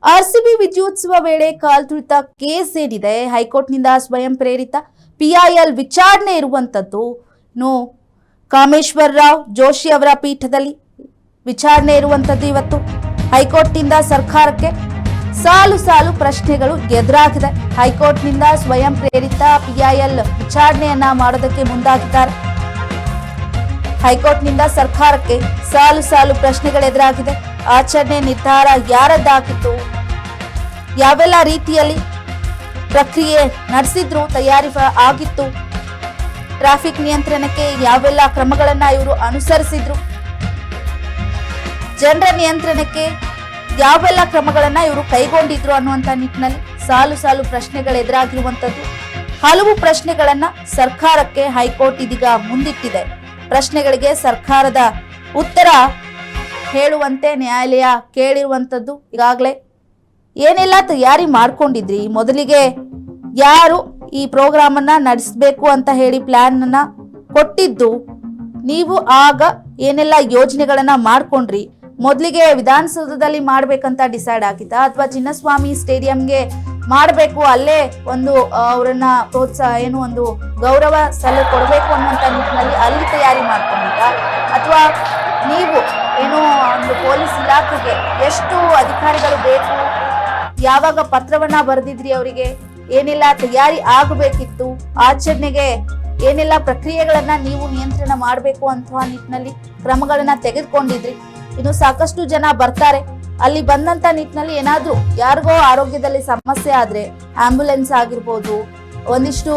RCB ವಿಜಯೋತ್ಸವ ವೇಳೆ ಕಾಲ್ತುಳಿತ case ಏನಿದೆ ಹೈಕೋರ್ಟ್ನಿಂದ ಸ್ವಯಂ ಪ್ರೇರಿತ ಪಿಐಎಲ್ ವಿಚಾರಣೆ ಇರುವಂತದ್ದು. ಇನ್ನು ಕಾಮೇಶ್ವರ್ ರಾವ್ ಜೋಶಿ ಅವರ ಪೀಠದಲ್ಲಿ ವಿಚಾರಣೆ ಇರುವಂತದ್ದು. ಇವತ್ತು ಹೈಕೋರ್ಟ್ನಿಂದ ಸರ್ಕಾರಕ್ಕೆ ಸಾಲು ಸಾಲು ಪ್ರಶ್ನೆಗಳು ಎದುರಾಗಿದೆ. ಹೈಕೋರ್ಟ್ನಿಂದ ಸ್ವಯಂ ಪ್ರೇರಿತ ಪಿಐಎಲ್ ವಿಚಾರಣೆಯನ್ನ ಮಾಡೋದಕ್ಕೆ ಮುಂದಾಗಿದ್ದಾರೆ. ಹೈಕೋರ್ಟ್ನಿಂದ ಸರ್ಕಾರಕ್ಕೆ ಸಾಲು ಸಾಲು ಪ್ರಶ್ನೆಗಳು ಎದುರಾಗಿದೆ. ಆಚರಣೆ ನಿರ್ಧಾರ ಯಾರದ್ದಾಗಿತ್ತು, ಯಾವೆಲ್ಲ ರೀತಿಯಲ್ಲಿ ಪ್ರಕ್ರಿಯೆ ನಡೆಸಿದ್ರು, ತಯಾರಿ ಆಗಿತ್ತು, ಟ್ರಾಫಿಕ್ ನಿಯಂತ್ರಣಕ್ಕೆ ಯಾವೆಲ್ಲ ಕ್ರಮಗಳನ್ನ ಇವರು ಅನುಸರಿಸಿದ್ರು, ಜನರ ನಿಯಂತ್ರಣಕ್ಕೆ ಯಾವೆಲ್ಲ ಕ್ರಮಗಳನ್ನ ಇವರು ಕೈಗೊಂಡಿದ್ರು ಅನ್ನುವಂತ ನಿಟ್ಟಿನಲ್ಲಿ ಸಾಲು ಸಾಲು ಪ್ರಶ್ನೆಗಳು ಎದುರಾಗಿರುವಂತದ್ದು. ಹಲವು ಪ್ರಶ್ನೆಗಳನ್ನ ಸರ್ಕಾರಕ್ಕೆ ಹೈಕೋರ್ಟ್ ಇದೀಗ ಮುಂದಿಟ್ಟಿದೆ. ಪ್ರಶ್ನೆಗಳಿಗೆ ಸರ್ಕಾರದ ಉತ್ತರ ಹೇಳುವಂತೆ ನ್ಯಾಯಾಲಯ ಕೇಳಿರುವಂತದ್ದು. ಈಗಾಗಲೇ ಏನೆಲ್ಲ ತಯಾರಿ ಮಾಡ್ಕೊಂಡಿದ್ರಿ, ಮೊದಲಿಗೆ ಯಾರು ಈ ಪ್ರೋಗ್ರಾಮ್ ಅನ್ನ ನಡೆಸಬೇಕು ಅಂತ ಹೇಳಿ ಪ್ಲಾನ್ ಅನ್ನ ಕೊಟ್ಟಿದ್ದು, ನೀವು ಆಗ ಏನೆಲ್ಲ ಯೋಜನೆಗಳನ್ನ ಮಾಡ್ಕೊಂಡ್ರಿ, ಮೊದಲಿಗೆ ವಿಧಾನಸೌಧದಲ್ಲಿ ಮಾಡ್ಬೇಕಂತ ಡಿಸೈಡ್ ಆಗಿದ್ದ ಅಥವಾ ಚಿನ್ನಸ್ವಾಮಿ ಸ್ಟೇಡಿಯಂಗೆ ಮಾಡಬೇಕು, ಅಲ್ಲೇ ಒಂದು ಅವರನ್ನ ಪ್ರೋತ್ಸಾಹ ಒಂದು ಗೌರವ ಸಲ್ಲ ಕೊಡಬೇಕು ಅನ್ನುವಂತ ನಿಟ್ಟಿನಲ್ಲಿ ಅಲ್ಲಿ ತಯಾರಿ ಮಾಡ್ಕೊಂಡಿದ್ದ, ಅಥವಾ ನೀವು ಒಂದು ಪೊಲೀಸ್ ಇಲಾಖೆಗೆ ಎಷ್ಟು ಅಧಿಕಾರಿಗಳು ಬೇಕು, ಯಾವಾಗ ಪತ್ರವನ್ನ ಬರೆದಿದ್ರಿ, ಅವರಿಗೆ ಏನೆಲ್ಲ ತಯಾರಿ ಆಗಬೇಕಿತ್ತು, ಆಚರಣೆಗೆ ಏನೆಲ್ಲ ಪ್ರಕ್ರಿಯೆಗಳನ್ನ ನೀವು ನಿಯಂತ್ರಣ ಮಾಡಬೇಕು ಅಂತ ನಿಟ್ಟಿನಲ್ಲಿ ಕ್ರಮಗಳನ್ನ ತೆಗೆದುಕೊಂಡಿದ್ರಿ. ಇನ್ನು ಸಾಕಷ್ಟು ಜನ ಬರ್ತಾರೆ, ಅಲ್ಲಿ ಬಂದಂತ ನಿಟ್ಟಿನಲ್ಲಿ ಏನಾದ್ರೂ ಯಾರಿಗೋ ಆರೋಗ್ಯದಲ್ಲಿ ಸಮಸ್ಯೆ ಆದ್ರೆ ಆಂಬ್ಯುಲೆನ್ಸ್ ಆಗಿರ್ಬೋದು, ಒಂದಿಷ್ಟು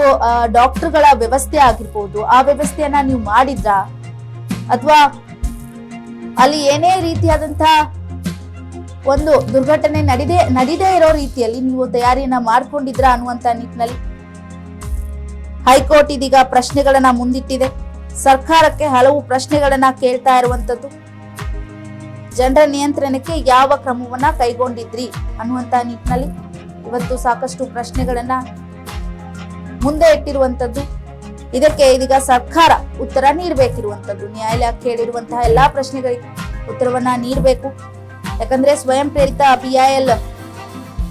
ಡಾಕ್ಟರ್ಗಳ ವ್ಯವಸ್ಥೆ ಆಗಿರ್ಬೋದು, ಆ ವ್ಯವಸ್ಥೆಯನ್ನ ನೀವು ಮಾಡಿದ್ರಾ, ಅಥವಾ ಅಲ್ಲಿ ಏನೇ ರೀತಿಯಾದಂತಹ ಒಂದು ದುರ್ಘಟನೆ ನಡೀದೇ ಇರೋ ರೀತಿಯಲ್ಲಿ ನೀವು ತಯಾರಿಯನ್ನ ಮಾಡ್ಕೊಂಡಿದ್ರಾ ಅನ್ನುವಂತ ನಿಟ್ಟಿನಲ್ಲಿ ಹೈಕೋರ್ಟ್ ಇದೀಗ ಪ್ರಶ್ನೆಗಳನ್ನ ಮುಂದಿಟ್ಟಿದೆ. ಸರ್ಕಾರಕ್ಕೆ ಹಲವು ಪ್ರಶ್ನೆಗಳನ್ನ ಕೇಳ್ತಾ ಇರುವಂತದ್ದು. ಜನರ ನಿಯಂತ್ರಣಕ್ಕೆ ಯಾವ ಕ್ರಮವನ್ನ ಕೈಗೊಂಡಿದ್ರಿ ಅನ್ನುವಂತ ನಿಟ್ಟಿನಲ್ಲಿ ಇವತ್ತು ಸಾಕಷ್ಟು ಪ್ರಶ್ನೆಗಳನ್ನ ಮುಂದೆ ಇಟ್ಟಿರುವಂತದ್ದು. ಇದಕ್ಕೆ ಇದೀಗ ಸರ್ಕಾರ ಉತ್ತರ ನೀಡಬೇಕಿರುವಂತದ್ದು. ನ್ಯಾಯಾಲಯ ಕೇಳಿರುವಂತಹ ಎಲ್ಲಾ ಪ್ರಶ್ನೆಗಳಿಗೆ ಉತ್ತರವನ್ನ ನೀಡಬೇಕು. ಯಾಕಂದ್ರೆ ಸ್ವಯಂ ಪ್ರೇರಿತ ಪಿಐಎಲ್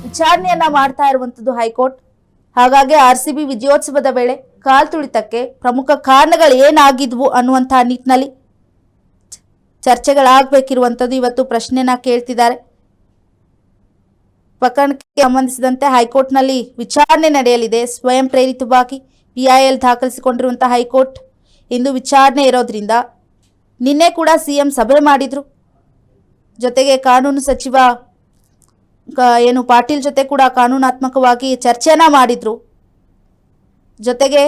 ವಿಚಾರಣೆಯನ್ನ ಮಾಡ್ತಾ ಇರುವಂತದ್ದು ಹೈಕೋರ್ಟ್. ಹಾಗಾಗಿ ಆರ್ಸಿಬಿ ವಿಜಯೋತ್ಸವದ ವೇಳೆ ಕಾಲ್ತುಳಿತಕ್ಕೆ ಪ್ರಮುಖ ಕಾರಣಗಳು ಏನಾಗಿದ್ವು ಅನ್ನುವಂತಹ ನಿಟ್ಟಿನಲ್ಲಿ ಚರ್ಚೆಗಳಾಗಬೇಕಿರುವಂತದ್ದು. ಇವತ್ತು ಪ್ರಶ್ನೆನ ಕೇಳ್ತಿದ್ದಾರೆ. ಪ್ರಕರಣಕ್ಕೆ ಸಂಬಂಧಿಸಿದಂತೆ ಹೈಕೋರ್ಟ್ನಲ್ಲಿ ವಿಚಾರಣೆ ನಡೆಯಲಿದೆ. ಸ್ವಯಂ ಪ್ರೇರಿತವಾಗಿ ಪಿಐಎಲ್ ದಾಖಲಿಸಿಕೊಂಡಿರುವಂತಹ ಹೈಕೋರ್ಟ್ ಇಂದು ವಿಚಾರಣೆ ಇರೋದ್ರಿಂದ ನಿನ್ನೆ ಕೂಡ ಸಿಎಂ ಸಭೆ ಮಾಡಿದ್ರು. ಜೊತೆಗೆ ಕಾನೂನು ಸಚಿವ ಪಾಟೀಲ್ ಜೊತೆ ಕೂಡ ಕಾನೂನಾತ್ಮಕವಾಗಿ ಚರ್ಚೆನ ಮಾಡಿದ್ರು. ಜೊತೆಗೆ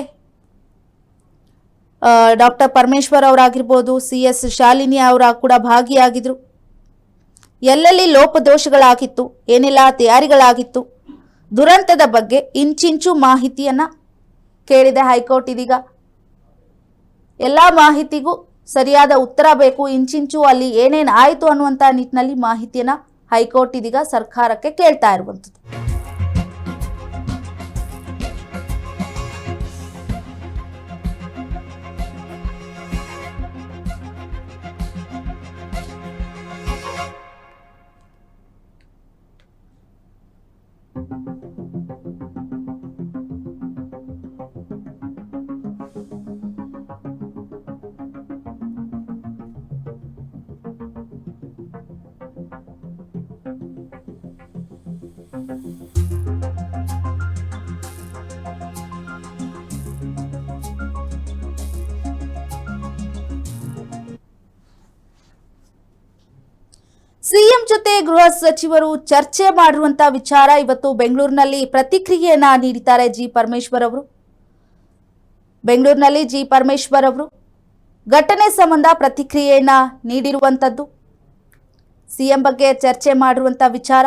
ಡಾಕ್ಟರ್ ಪರಮೇಶ್ವರ್ ಅವರಾಗಿರ್ಬೋದು, CS ಶಾಲಿನಿ ಅವರ ಕೂಡ ಭಾಗಿಯಾಗಿದ್ರು. ಎಲ್ಲೆಲ್ಲಿ ಲೋಪದೋಷಗಳಾಗಿತ್ತು, ಏನೆಲ್ಲ ತಯಾರಿಗಳಾಗಿತ್ತು, ದುರಂತದ ಬಗ್ಗೆ ಇಂಚಿಂಚು ಮಾಹಿತಿಯನ್ನ ಕೇಳಿದೆ ಹೈಕೋರ್ಟ್. ಇದೀಗ ಎಲ್ಲ ಮಾಹಿತಿಗೂ ಸರಿಯಾದ ಉತ್ತರ ಬೇಕು. ಇಂಚಿಂಚು ಅಲ್ಲಿ ಏನೇನು ಆಯಿತು ಅನ್ನುವಂತ ನಿಟ್ಟಿನಲ್ಲಿ ಮಾಹಿತಿಯನ್ನ ಹೈಕೋರ್ಟ್ ಇದೀಗ ಸರ್ಕಾರಕ್ಕೆ ಕೇಳ್ತಾ ಇರುವಂಥದ್ದು. ಸಿಎಂ ಜೊತೆ ಗೃಹ ಸಚಿವರು ಚರ್ಚೆ ಮಾಡಿರುವಂತಹ ವಿಚಾರ ಇವತ್ತು ಬೆಂಗಳೂರಿನಲ್ಲಿ ಪ್ರತಿಕ್ರಿಯೆಯನ್ನ ನೀಡಿದ್ದಾರೆ ಜಿ ಪರಮೇಶ್ವರ್ ಅವರು. ಬೆಂಗಳೂರಿನಲ್ಲಿ ಜಿ ಪರಮೇಶ್ವರ್ ಅವರು ಘಟನೆ ಸಂಬಂಧ ಪ್ರತಿಕ್ರಿಯೆಯನ್ನ ನೀಡಿರುವಂತದ್ದು. ಸಿಎಂ ಬಗ್ಗೆ ಚರ್ಚೆ ಮಾಡಿರುವಂತಹ ವಿಚಾರ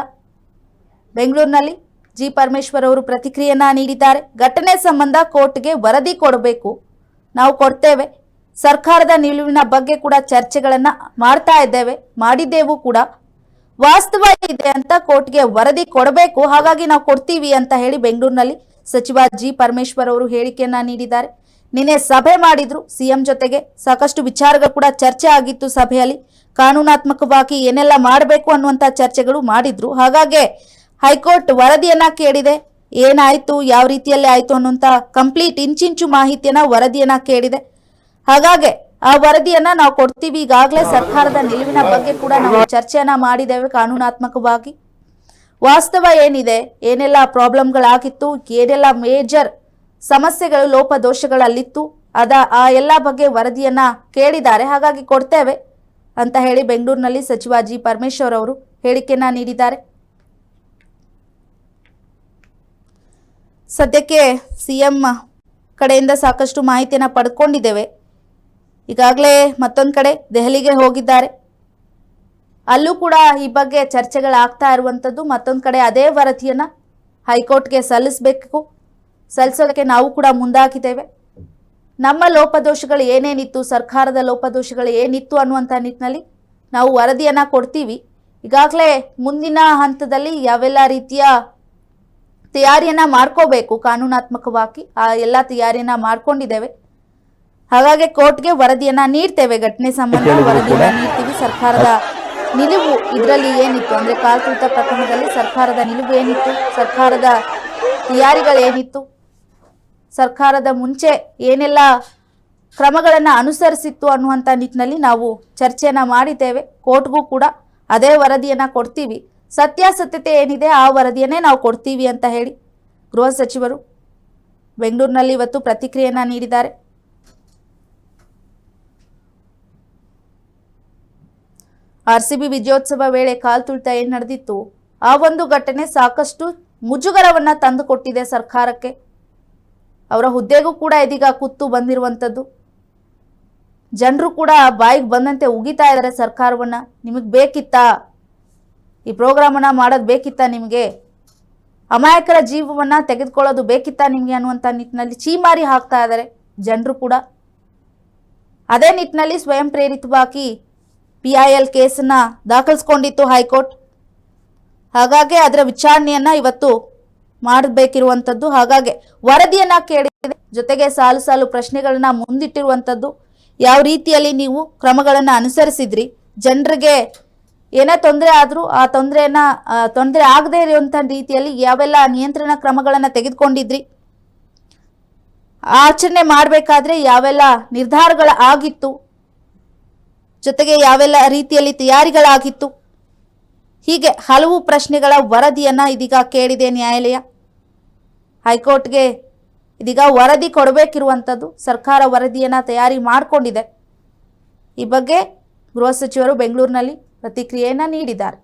ಬೆಂಗಳೂರಿನಲ್ಲಿ ಜಿ ಪರಮೇಶ್ವರ್ ಅವರು ಪ್ರತಿಕ್ರಿಯೆಯನ್ನ ನೀಡಿದ್ದಾರೆ. ಘಟನೆ ಸಂಬಂಧ ಕೋರ್ಟ್ಗೆ ವರದಿ ಕೊಡಬೇಕು, ನಾವು ಕೊಡ್ತೇವೆ. ಸರ್ಕಾರದ ನಿಲುವಿನ ಬಗ್ಗೆ ಕೂಡ ಚರ್ಚೆಗಳನ್ನ ಮಾಡಿದ್ದೆವು ಕೂಡ. ವಾಸ್ತವ ಇದೆ ಅಂತ ಕೋರ್ಟ್ಗೆ ವರದಿ ಕೊಡಬೇಕು, ಹಾಗಾಗಿ ನಾವು ಕೊಡ್ತೀವಿ ಅಂತ ಹೇಳಿ ಬೆಂಗಳೂರಿನಲ್ಲಿ ಸಚಿವ ಜಿ ಪರಮೇಶ್ವರ್ ಅವರು ಹೇಳಿಕೆಯನ್ನ ನೀಡಿದ್ದಾರೆ. ನಿನ್ನೆ ಸಭೆ ಮಾಡಿದ್ರು ಸಿಎಂ ಜೊತೆಗೆ. ಸಾಕಷ್ಟು ವಿಚಾರಗಳು ಕೂಡ ಚರ್ಚೆ ಆಗಿತ್ತು ಸಭೆಯಲ್ಲಿ. ಕಾನೂನಾತ್ಮಕವಾಗಿ ಏನೆಲ್ಲ ಮಾಡಬೇಕು ಅನ್ನುವಂಥ ಚರ್ಚೆಗಳು ಮಾಡಿದ್ರು. ಹಾಗಾಗಿ ಹೈಕೋರ್ಟ್ ವರದಿಯನ್ನ ಕೇಳಿದೆ. ಏನಾಯ್ತು, ಯಾವ ರೀತಿಯಲ್ಲಿ ಆಯ್ತು ಅನ್ನುವಂಥ ಕಂಪ್ಲೀಟ್ ಇಂಚಿಂಚು ಮಾಹಿತಿಯನ್ನ ವರದಿಯನ್ನ ಕೇಳಿದೆ. ಹಾಗಾಗಿ ಆ ವರದಿಯನ್ನ ನಾವು ಕೊಡ್ತೀವಿ. ಈಗಾಗಲೇ ಸರ್ಕಾರದ ನಿಲುವಿನ ಬಗ್ಗೆ ಕೂಡ ನಾವು ಚರ್ಚೆಯನ್ನ ಮಾಡಿದ್ದೇವೆ ಕಾನೂನಾತ್ಮಕವಾಗಿ. ವಾಸ್ತವ ಏನಿದೆ, ಏನೆಲ್ಲ ಪ್ರಾಬ್ಲಮ್ಗಳಾಗಿತ್ತು, ಏನೆಲ್ಲ ಮೇಜರ್ ಸಮಸ್ಯೆಗಳು ಲೋಪದೋಷಗಳಲ್ಲಿತ್ತು, ಆ ಎಲ್ಲ ಬಗ್ಗೆ ವರದಿಯನ್ನ ಕೇಳಿದ್ದಾರೆ. ಹಾಗಾಗಿ ಕೊಡ್ತೇವೆ ಅಂತ ಹೇಳಿ ಬೆಂಗಳೂರಿನಲ್ಲಿ ಸಚಿವ ಜಿ ಪರಮೇಶ್ವರ್ ಅವರು ಹೇಳಿಕೆಯನ್ನ ನೀಡಿದ್ದಾರೆ. ಸದ್ಯಕ್ಕೆ ಸಿಎಂ ಕಡೆಯಿಂದ ಸಾಕಷ್ಟು ಮಾಹಿತಿಯನ್ನ ಪಡ್ಕೊಂಡಿದ್ದೇವೆ. ಈಗಾಗಲೇ ಮತ್ತೊಂದು ಕಡೆ ದೆಹಲಿಗೆ ಹೋಗಿದ್ದಾರೆ. ಅಲ್ಲೂ ಕೂಡ ಈ ಬಗ್ಗೆ ಚರ್ಚೆಗಳಾಗ್ತಾ ಇರುವಂಥದ್ದು. ಮತ್ತೊಂದು ಕಡೆ ಅದೇ ವರದಿಯನ್ನ ಹೈಕೋರ್ಟ್ಗೆ ಸಲ್ಲಿಸೋದಕ್ಕೆ ನಾವು ಕೂಡ ಮುಂದಾಗಿದ್ದೇವೆ. ನಮ್ಮ ಲೋಪದೋಷಗಳು ಏನೇನಿತ್ತು, ಸರ್ಕಾರದ ಲೋಪದೋಷಗಳು ಏನಿತ್ತು ಅನ್ನುವಂಥ ನಿಟ್ಟಿನಲ್ಲಿ ನಾವು ವರದಿಯನ್ನ ಕೊಡ್ತೀವಿ. ಈಗಾಗಲೇ ಮುಂದಿನ ಹಂತದಲ್ಲಿ ಯಾವೆಲ್ಲ ರೀತಿಯ ತಯಾರಿಯನ್ನ ಮಾಡ್ಕೋಬೇಕು ಕಾನೂನಾತ್ಮಕವಾಗಿ ಆ ಎಲ್ಲ ತಯಾರಿಯನ್ನ ಮಾಡ್ಕೊಂಡಿದ್ದೇವೆ. ಹಾಗಾಗಿ ಕೋರ್ಟ್ಗೆ ವರದಿಯನ್ನ ನೀಡ್ತೇವೆ. ಘಟನೆ ಸಂಬಂಧ ವರದಿಯನ್ನ ನೀಡ್ತೀವಿ. ಸರ್ಕಾರದ ನಿಲುವು ಇದರಲ್ಲಿ ಏನಿತ್ತು ಅಂದ್ರೆ ಕಾಲ್ತುಳಿತ ಪ್ರಕರಣದಲ್ಲಿ ಸರ್ಕಾರದ ನಿಲುವು ಏನಿತ್ತು, ಸರ್ಕಾರದ ತಯಾರಿಗಳೇನಿತ್ತು, ಸರ್ಕಾರದ ಮುಂಚೆ ಏನೆಲ್ಲ ಕ್ರಮಗಳನ್ನು ಅನುಸರಿಸಿತ್ತು ಅನ್ನುವಂಥ ನಿಟ್ಟಿನಲ್ಲಿ ನಾವು ಚರ್ಚೆಯನ್ನ ಮಾಡಿದ್ದೇವೆ. ಕೋರ್ಟ್ಗೂ ಕೂಡ ಅದೇ ವರದಿಯನ್ನ ಕೊಡ್ತೀವಿ. ಸತ್ಯಾಸತ್ಯತೆ ಏನಿದೆ ಆ ವರದಿಯನ್ನೇ ನಾವು ಕೊಡ್ತೀವಿ ಅಂತ ಹೇಳಿ ಗೃಹ ಸಚಿವರು ಬೆಂಗಳೂರಿನಲ್ಲಿ ಇವತ್ತು ಪ್ರತಿಕ್ರಿಯೆಯನ್ನ ನೀಡಿದ್ದಾರೆ. ಆರ್ಸಿಬಿ ವಿಜಯೋತ್ಸವ ವೇಳೆ ಕಾಲ್ತುಳಿತ ಏನು ನಡೆದಿತ್ತು, ಆ ಒಂದು ಘಟನೆ ಸಾಕಷ್ಟು ಮುಜುಗರವನ್ನ ತಂದುಕೊಟ್ಟಿದೆ ಸರ್ಕಾರಕ್ಕೆ. ಅವರ ಹುದ್ದೆಗೂ ಕೂಡ ಇದೀಗ ಕುತ್ತು ಬಂದಿರುವಂಥದ್ದು. ಜನರು ಕೂಡ ಬಾಯಿಗೆ ಬಂದಂತೆ ಉಗಿತಾ ಇದ್ದಾರೆ ಸರ್ಕಾರವನ್ನ. ನಿಮಗೆ ಬೇಕಿತ್ತಾ ಈ ಪ್ರೋಗ್ರಾಮನ್ನ ಮಾಡೋದು, ಬೇಕಿತ್ತಾ ನಿಮಗೆ, ಅಮಾಯಕರ ಜೀವವನ್ನ ತೆಗೆದುಕೊಳ್ಳೋದು ಬೇಕಿತ್ತಾ ನಿಮಗೆ ಅನ್ನುವಂಥ ನಿಟ್ಟಿನಲ್ಲಿ ಚೀಮಾರಿ ಹಾಕ್ತಾ ಇದ್ದಾರೆ ಜನರು ಕೂಡ. ಅದೇ ನಿಟ್ಟಿನಲ್ಲಿ ಸ್ವಯಂ ಪ್ರೇರಿತವಾಗಿ PIL ಕೇಸನ್ನ ದಾಖಲಿಸ್ಕೊಂಡಿತ್ತು ಹೈಕೋರ್ಟ್. ಹಾಗಾಗಿ ಅದರ ವಿಚಾರಣೆಯನ್ನ ಇವತ್ತು ಮಾಡಬೇಕಿರುವಂಥದ್ದು. ಹಾಗಾಗಿ ವರದಿಯನ್ನ ಕೇಳಿದೆ, ಜೊತೆಗೆ ಸಾಲು ಸಾಲು ಪ್ರಶ್ನೆಗಳನ್ನ ಮುಂದಿಟ್ಟಿರುವಂಥದ್ದು. ಯಾವ ರೀತಿಯಲ್ಲಿ ನೀವು ಕ್ರಮಗಳನ್ನು ಅನುಸರಿಸಿದ್ರಿ, ಜನರಿಗೆ ಏನೇ ತೊಂದರೆ ಆದರೂ ಆ ತೊಂದರೆ ಆಗದೇ ಇರುವಂಥ ರೀತಿಯಲ್ಲಿ ಯಾವೆಲ್ಲ ನಿಯಂತ್ರಣ ಕ್ರಮಗಳನ್ನು ತೆಗೆದುಕೊಂಡಿದ್ರಿ, ಆಚರಣೆ ಮಾಡಬೇಕಾದ್ರೆ ಯಾವೆಲ್ಲ ನಿರ್ಧಾರಗಳ ಆಗಿತ್ತು, ಜೊತೆಗೆ ಯಾವೆಲ್ಲ ರೀತಿಯಲ್ಲಿ ತಯಾರಿಗಳಾಗಿತ್ತು, ಹೀಗೆ ಹಲವು ಪ್ರಶ್ನೆಗಳ ವರದಿಯನ್ನ ಇದೀಗ ಕೇಳಿದೆ ನ್ಯಾಯಾಲಯ. ಹೈಕೋರ್ಟ್ಗೆ ಇದೀಗ ವರದಿ ಕೊಡಬೇಕಿರುವಂಥದ್ದು. ಸರ್ಕಾರ ವರದಿಯನ್ನ ತಯಾರಿ ಮಾಡಿಕೊಂಡಿದೆ. ಈ ಬಗ್ಗೆ ಗೃಹ ಸಚಿವರು ಬೆಂಗಳೂರಿನಲ್ಲಿ ಪ್ರತಿಕ್ರಿಯೆಯನ್ನ ನೀಡಿದ್ದಾರೆ.